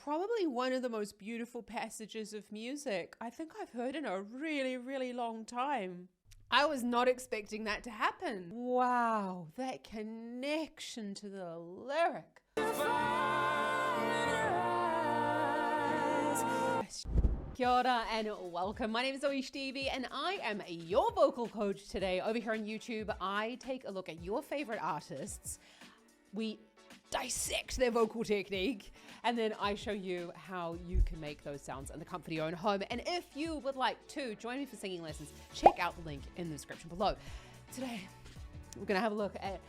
probably one of the most beautiful passages of music I think I've heard in a really, really long time. I was not expecting that to happen. Wow, that connection to the lyric. Kia ora and welcome. My name is ZoeStibi and I am your vocal coach today. Over here on YouTube, I take a look at your favorite artists. We dissect their vocal technique, and then I show you how you can make those sounds in the comfort of your own home. And if you would like to join me for singing lessons, check out the link in the description below. Today, we're gonna have a look at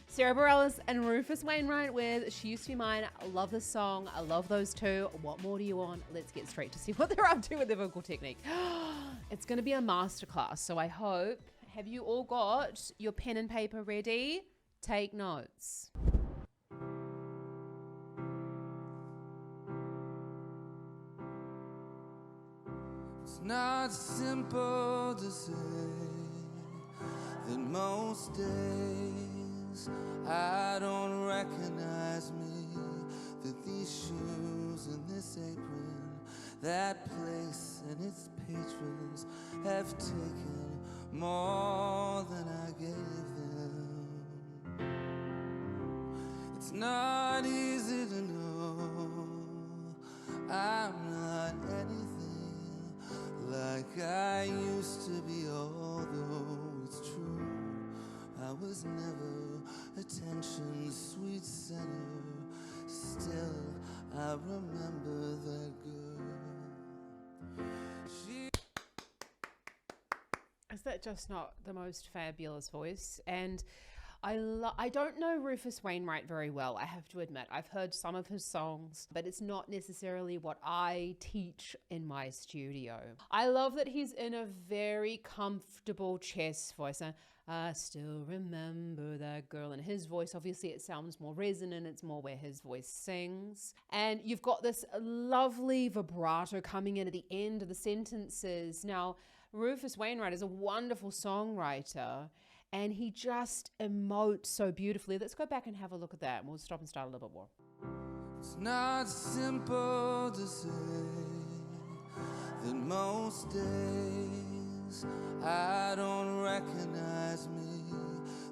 Sara Bareilles and Rufus Wainwright with She Used to Be Mine. I love this song. I love those two. What more do you want? Let's get straight to see what they're up to with their vocal technique. It's gonna be a masterclass, so I hope, have you all got your pen and paper ready? Take notes. It's not simple to say that most days I don't recognize me, that these shoes and this apron, that place and its patrons have taken more than I gave them. It's not easy to know I'm not anything like I used to be, although it's true I was never attention's sweet center. Still, I remember that girl. Is that just not the most fabulous voice? And I don't know Rufus Wainwright very well, I have to admit. I've heard some of his songs, but it's not necessarily what I teach in my studio. I love that he's in a very comfortable chest voice. I still remember that girl. And his voice, obviously, it sounds more resonant. It's more where his voice sings. And you've got this lovely vibrato coming in at the end of the sentences. Now, Rufus Wainwright is a wonderful songwriter, and he just emotes so beautifully. Let's go back and have a look at that, and we'll stop and start a little bit more. It's not simple to say that most days I don't recognize me,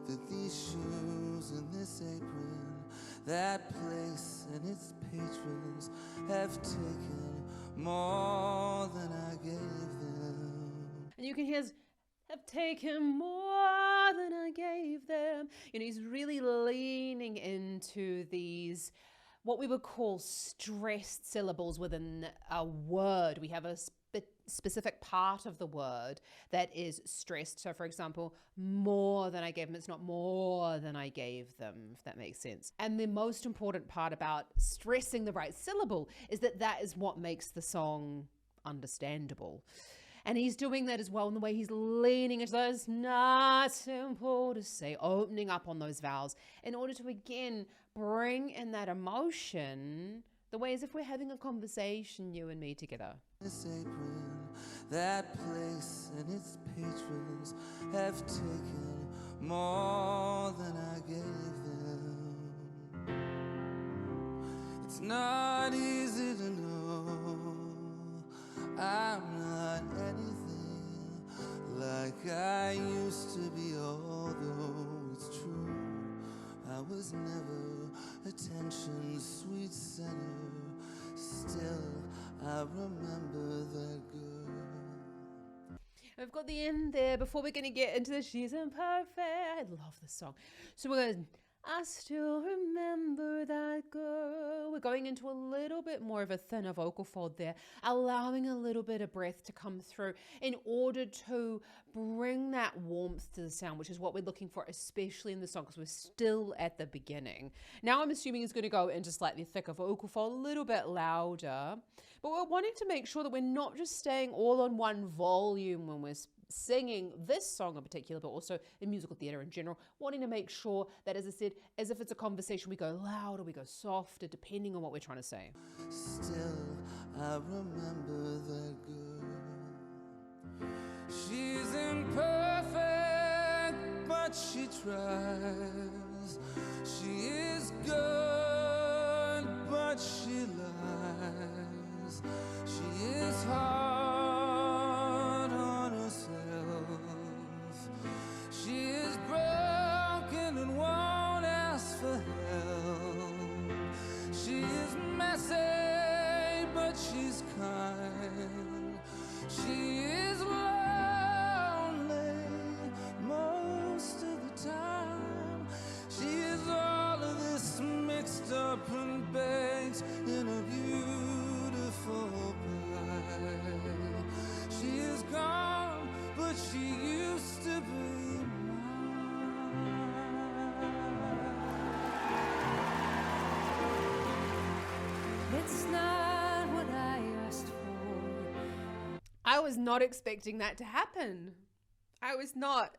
that these shoes and this apron, that place and its patrons have taken more than I gave them. And you can hear have taken more than I gave them. You know, he's really leaning into these, what we would call stressed syllables within a word. We have a specific part of the word that is stressed. So for example, more than I gave them, it's not more than I gave them, if that makes sense. And the most important part about stressing the right syllable is that that is what makes the song understandable. And he's doing that as well in the way he's leaning into those, not simple to say, opening up on those vowels in order to, again, bring in that emotion, the way as if we're having a conversation, you and me together. This apron, that place and its patrons have taken more than I gave them. It's not easy to know I'm not anything like I used to be, although it's true I was never attention's sweet center. Still, I remember that girl. We've got the end there before we're going to get into the She's Imperfect. I love this song. So we're going to, I still remember that girl. We're going into a little bit more of a thinner vocal fold there, allowing a little bit of breath to come through in order to bring that warmth to the sound, which is what we're looking for, especially in the song, because we're still at the beginning. Now I'm assuming it's going to go into slightly thicker vocal fold, a little bit louder, but we're wanting to make sure that we're not just staying all on one volume when we're singing this song in particular, but also in musical theatre in general, wanting to make sure that, as I said, as if it's a conversation, we go loud or we go softer, depending on what we're trying to say. Still, I remember that girl. She's imperfect, but she tries. She is good, but she lies. It's not what I asked for. I was not expecting that to happen. I was not.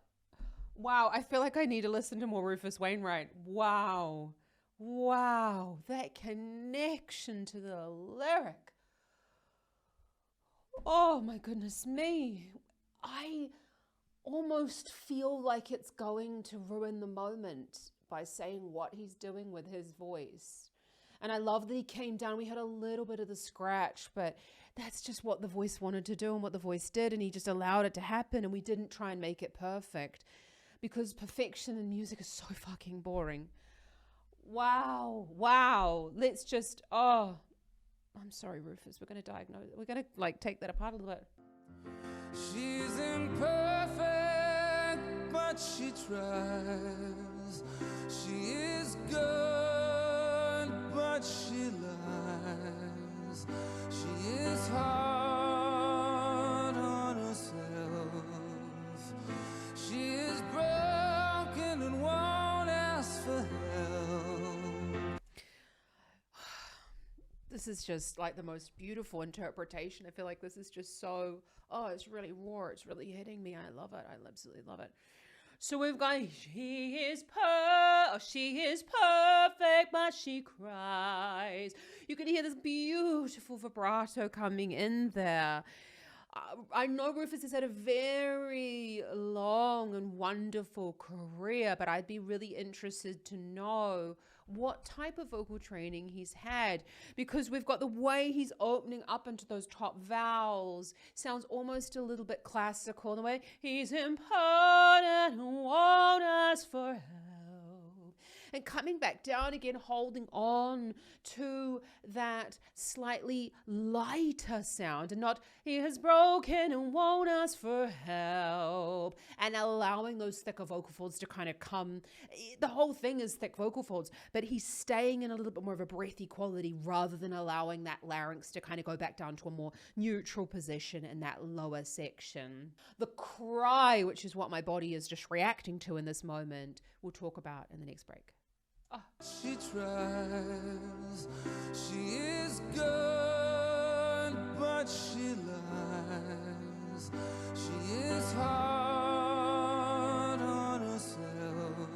Wow, I feel like I need to listen to more Rufus Wainwright. Wow. Wow, that connection to the lyric. Oh my goodness me. I almost feel like it's going to ruin the moment by saying what he's doing with his voice. And I love that he came down. We had a little bit of the scratch, but that's just what the voice wanted to do and what the voice did. And he just allowed it to happen. And we didn't try and make it perfect, because perfection in music is so fucking boring. Wow. Wow. Let's just, oh, I'm sorry, Rufus. We're going to diagnose it. We're going to like take that apart a little bit. She's imperfect, but she tries. She is good, but she lies. She is hard on herself. She is broken and won't ask for help. This is just like the most beautiful interpretation. I feel like this is just so, oh, it's really raw. It's really hitting me. I love it. I absolutely love it. So we've got, she is perfect, but she cries. You can hear this beautiful vibrato coming in there. I know Rufus has had a very long and wonderful career, but I'd be really interested to know what type of vocal training he's had, because we've got the way he's opening up into those top vowels sounds almost a little bit classical. The way he's important and won't ask for help, and coming back down again, holding on to that slightly lighter sound, and not he has broken and won't ask for help, and allowing those thicker vocal folds to kind of come. The whole thing is thick vocal folds, but he's staying in a little bit more of a breathy quality rather than allowing that larynx to kind of go back down to a more neutral position in that lower section. The cry, which is what my body is just reacting to in this moment, we'll talk about in the next break. Oh. She tries, she is good, but she lies. She is hard on herself.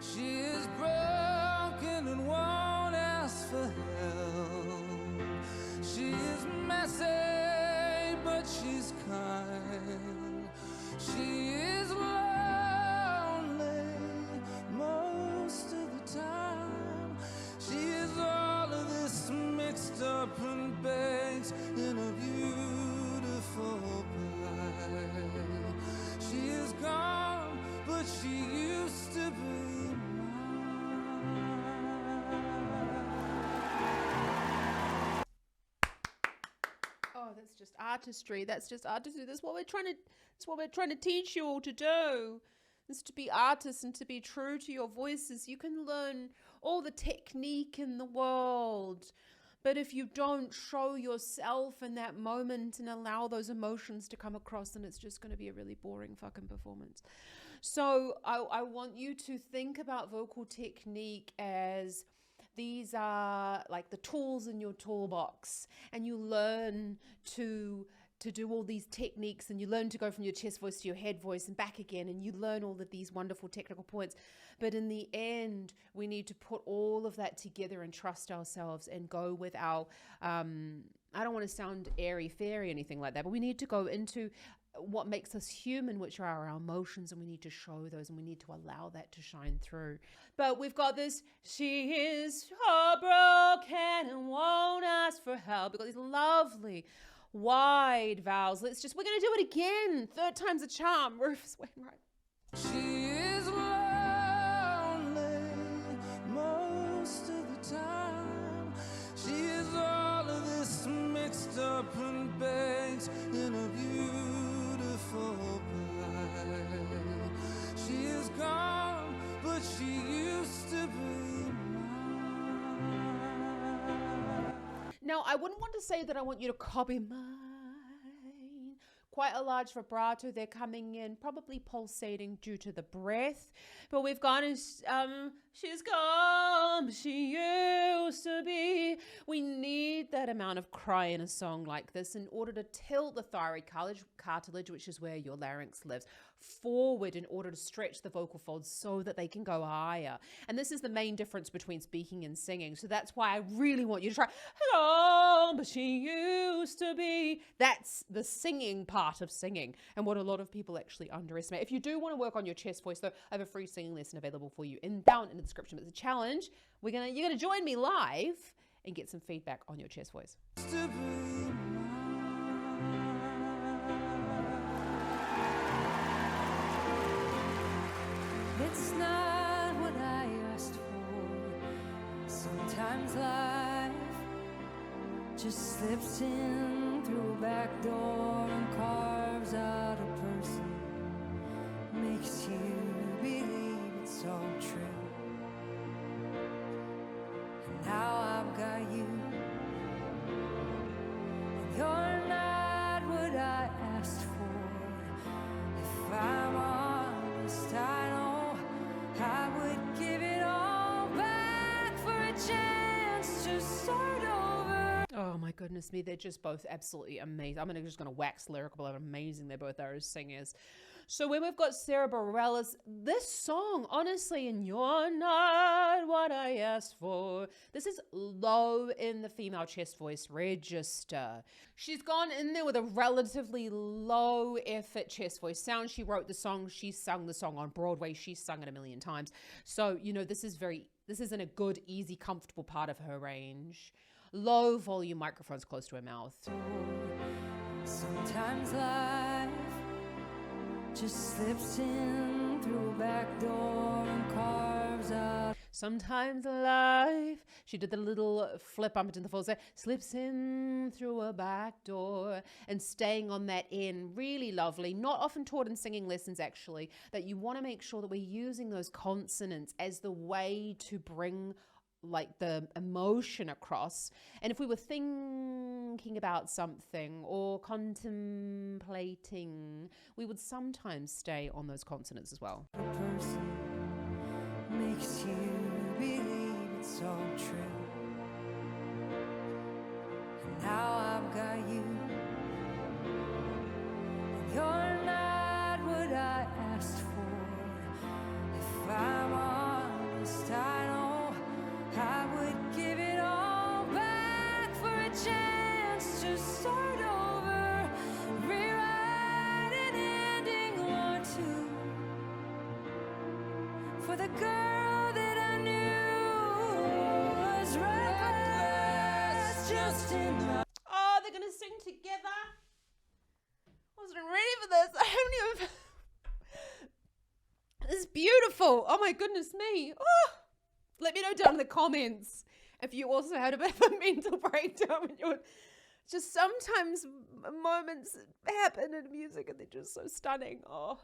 She is broken and won't ask for help. She is messy, but she's kind. She is lonely most of the time. She is all of this mixed up and baked in a beautiful pie. She is gone, but she used to be mine. Oh, that's just artistry. That's just artistry. That's what we're trying to teach you all to do. Is to be artists and to be true to your voices. You can learn all the technique in the world, but if you don't show yourself in that moment and allow those emotions to come across, then it's just going to be a really boring fucking performance. So I want you to think about vocal technique as these are like the tools in your toolbox, and you learn to do all these techniques, and you learn to go from your chest voice to your head voice and back again, and you learn all of these wonderful technical points. But in the end, we need to put all of that together and trust ourselves and go with our, I don't want to sound airy fairy or anything like that, but we need to go into what makes us human, which are our emotions, and we need to show those, and we need to allow that to shine through. But we've got this, she is heartbroken and won't ask for help. We've got these lovely wide vowels. We're going to do it again. Third time's a charm. Rufus Wainwright. She is lonely most of the time. She is all of this mixed up and baked in a beautiful pie. She is gone, but she used to be mine. Now, I wouldn't want to say that I want you to copy mine, quite a large vibrato. They're coming in, probably pulsating due to the breath. But we've gone and she's gone, she used to be. We need that amount of cry in a song like this in order to tilt the thyroid cartilage, which is where your larynx lives, forward in order to stretch the vocal folds so that they can go higher. And this is the main difference between speaking and singing. So that's why I really want you to try, oh, but she used to be. That's the singing part of singing and what a lot of people actually underestimate. If you do want to work on your chest voice, though, I have a free singing lesson available for you down in the description. It's a challenge. You're gonna join me live and get some feedback on your chest voice. It's not what I asked for. Sometimes life just slips in through a back door and carves out a person, makes you believe it's all true. And now I've got you, and you're not what I asked for. If I'm honest, I know I would give it all back for a chance to start over. Oh my goodness me, they're just both absolutely amazing. I'm just going to wax lyrical how amazing they both are as singers. So when we've got Sara Bareilles, this song, honestly, and you're not what I asked for. This is low in the female chest voice register. She's gone in there with a relatively low effort chest voice sound. She wrote the song. She sung the song on Broadway. She's sung it a million times. So, you know, this isn't a good, easy, comfortable part of her range. Low volume microphones close to her mouth. Sometimes life just slips in through a back door and carves out. Sometimes life, she did the little flip up into the falls there, slips in through a back door and staying on that end. Really lovely. Not often taught in singing lessons, actually, that you want to make sure that we're using those consonants as the way to bring like the emotion across. And if we were thinking about something or contemplating, we would sometimes stay on those consonants as well. A person makes you believe it's all true. And now I've got you, and you're not what I asked for. If I'm honest, I know I would give it all back for a chance to start over, rewrite an ending or two for the girl that I knew was reckless, just in love. Oh, they're gonna sing together. Wasn't ready for this. I haven't even. This is beautiful. Oh my goodness me. Oh. Let me know down in the comments if you also had a bit of a mental breakdown when you're just sometimes moments happen in music and they're just so stunning. Oh,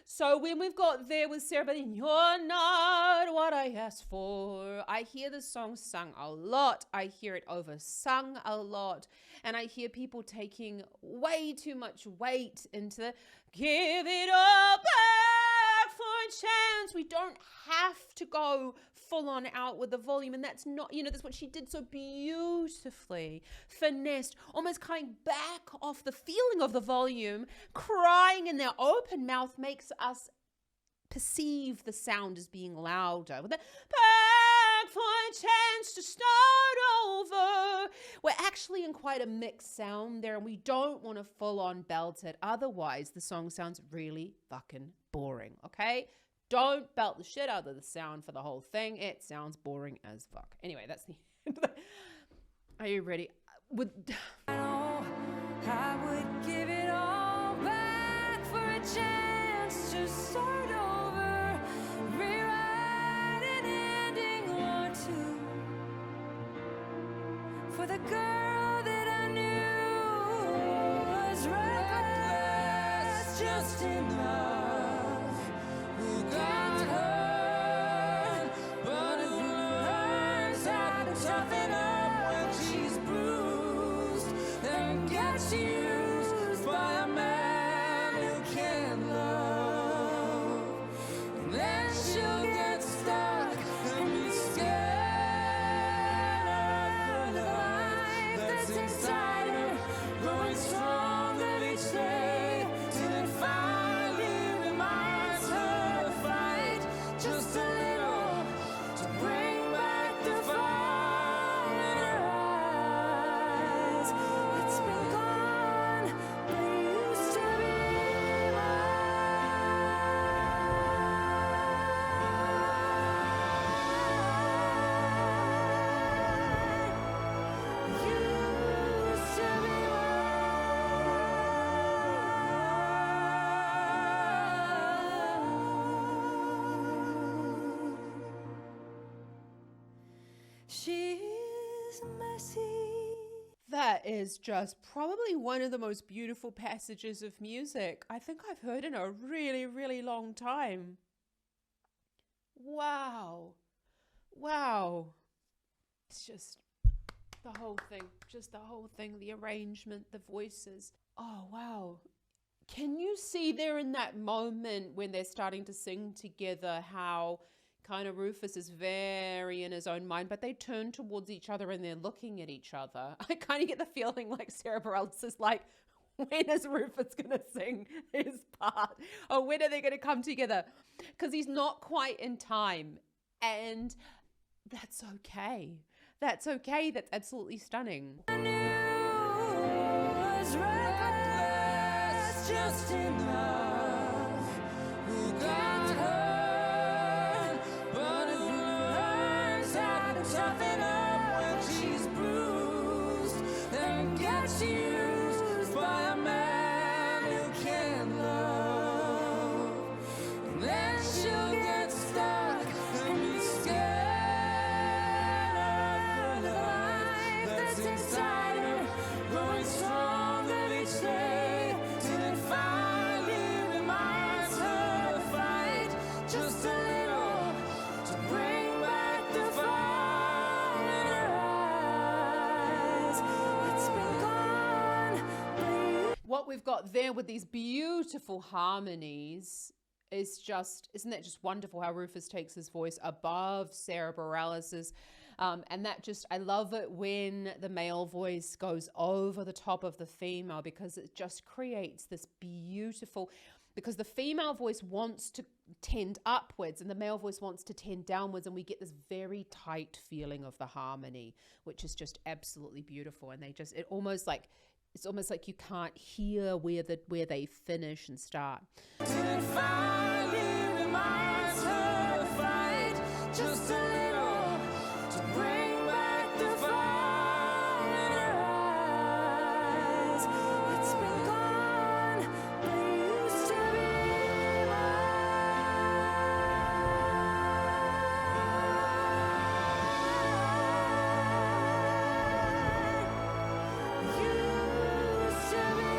so when we've got there with Sara, but you're not what I asked for. I hear the song sung a lot. I hear it oversung a lot. And I hear people taking way too much weight into the give it all back for a chance. We don't have to go full on out with the volume, and that's not, that's what she did so beautifully. Finessed, almost coming back off the feeling of the volume, crying in their open mouth makes us perceive the sound as being louder. With the back for a chance to start over, we're actually in quite a mixed sound there, and we don't want to full on belt it. Otherwise, the song sounds really fucking boring, okay? Don't belt the shit out of the sound for the whole thing. It sounds boring as fuck. Anyway, that's the end of that. Are you ready? I know I would give it all back for a chance to start over, rewrite an ending or two for the girl that I knew was reckless, just in love. Got her, but who learns how to toughen up when she's bruised and gets used by a man. That is just probably one of the most beautiful passages of music I think I've heard in a really, really long time. Wow. Wow. It's just the whole thing, the arrangement, the voices. Oh, wow. Can you see there in that moment when they're starting to sing together how kind of Rufus is very in his own mind, but they turn towards each other and they're looking at each other. I kind of get the feeling like Sara Bareilles is like, when is Rufus going to sing his part? Or when are they going to come together? Because he's not quite in time. And that's okay. That's okay. That's absolutely stunning. Just enough. Who got hurt, but who learns how to toughen up when she's bruised and gets used by a man who can't love. And then she'll get stuck and be scared of the life that's inside her, growing stronger each day. What we've got there with these beautiful harmonies is just, isn't that just wonderful how Rufus takes his voice above Sara Bareilles'? And that just, I love it when the male voice goes over the top of the female, because it just creates this beautiful, because the female voice wants to tend upwards and the male voice wants to tend downwards, and we get this very tight feeling of the harmony, which is just absolutely beautiful. And they just, it's almost like you can't hear where they finish and start. Just a little to bring back the fire in her eyes. It's been gone, but it used to be mine. Used to be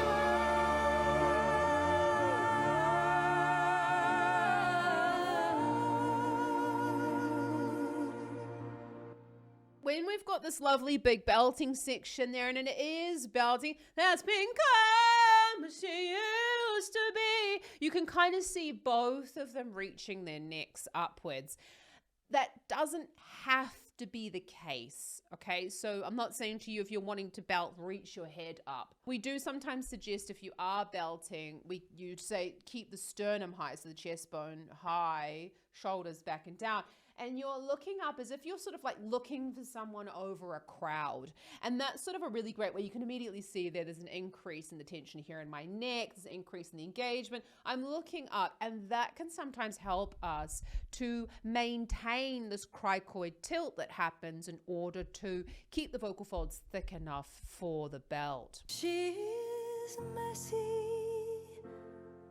When we've got this lovely big belting section there, and it is belting, that's become what she used to be. You can kind of see both of them reaching their necks upwards. That doesn't have to be the case, okay? So I'm not saying to you, if you're wanting to belt, reach your head up. We do sometimes suggest, if you are belting, you'd say keep the sternum high, so the chest bone high, shoulders back and down. And you're looking up as if you're sort of like looking for someone over a crowd. And that's sort of a really great way. You can immediately see there's an increase in the tension here in my neck. There's an increase in the engagement. I'm looking up, and that can sometimes help us to maintain this cricoid tilt that happens in order to keep the vocal folds thick enough for the belt. She's messy,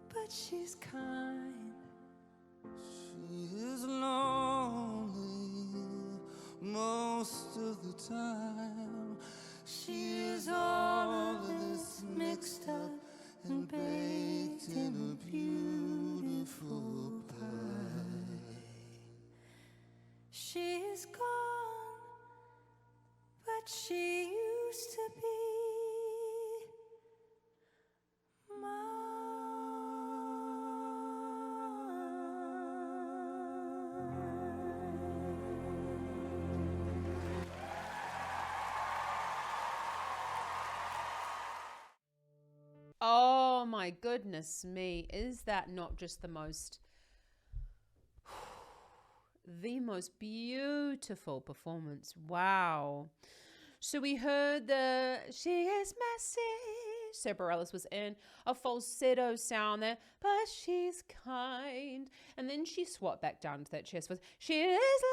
but she's kind. She is lonely most of the time. She is all of this mixed up and baked in a beautiful pie. She is gone, but she used to be Oh my goodness me. Is that not just the most beautiful performance? Wow. So we heard the she is messy. Sara Bareilles was in a falsetto sound there, but she's kind. And then she swapped back down to that chest voice. She is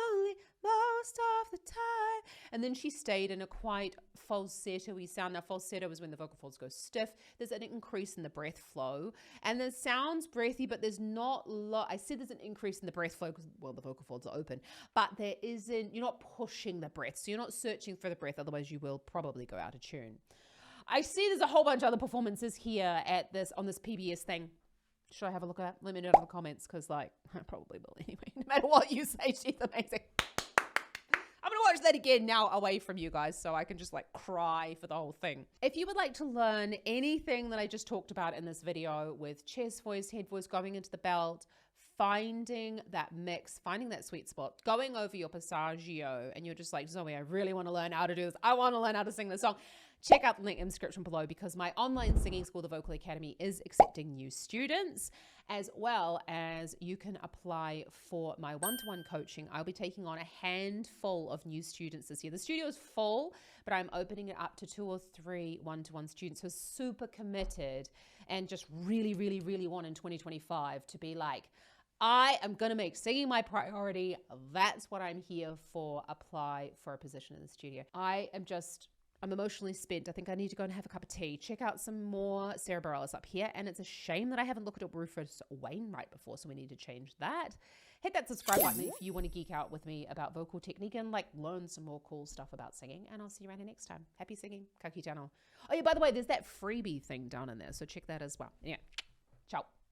lonely most of the time. And then she stayed in a quite falsetto-y sound. Now, falsetto is when the vocal folds go stiff. There's an increase in the breath flow, and it sounds breathy, but there's not I said there's an increase in the breath flow because, well, the vocal folds are open, but there isn't, you're not pushing the breath, so you're not searching for the breath, otherwise you will probably go out of tune. I see there's a whole bunch of other performances here on this PBS thing. Should I have a look at? Let me know in the comments, because like, I probably will anyway. No matter what you say, she's amazing. I'm going to watch that again now away from you guys, so I can just like cry for the whole thing. If you would like to learn anything that I just talked about in this video with chest voice, head voice, going into the belt, finding that mix, finding that sweet spot, going over your passaggio, and you're just like, Zoe, I really want to learn how to do this. I want to learn how to sing this song. Check out the link in the description below, because my online singing school, the Vocal Academy, is accepting new students, as well as you can apply for my one-to-one coaching. I'll be taking on a handful of new students this year. The studio is full, but I'm opening it up to 2 or 3 one-to-one students who are super committed and just really, really, really want in 2025 to be like, I am going to make singing my priority. That's what I'm here for. Apply for a position in the studio. I'm emotionally spent. I think I need to go and have a cup of tea. Check out some more Sara Bareilles up here. And it's a shame that I haven't looked at Rufus Wainwright before, so we need to change that. Hit that subscribe button if you want to geek out with me about vocal technique and like learn some more cool stuff about singing. And I'll see you around here next time. Happy singing. Ka kite anō. Oh yeah, by the way, there's that freebie thing down in there, so check that as well. Yeah. Ciao.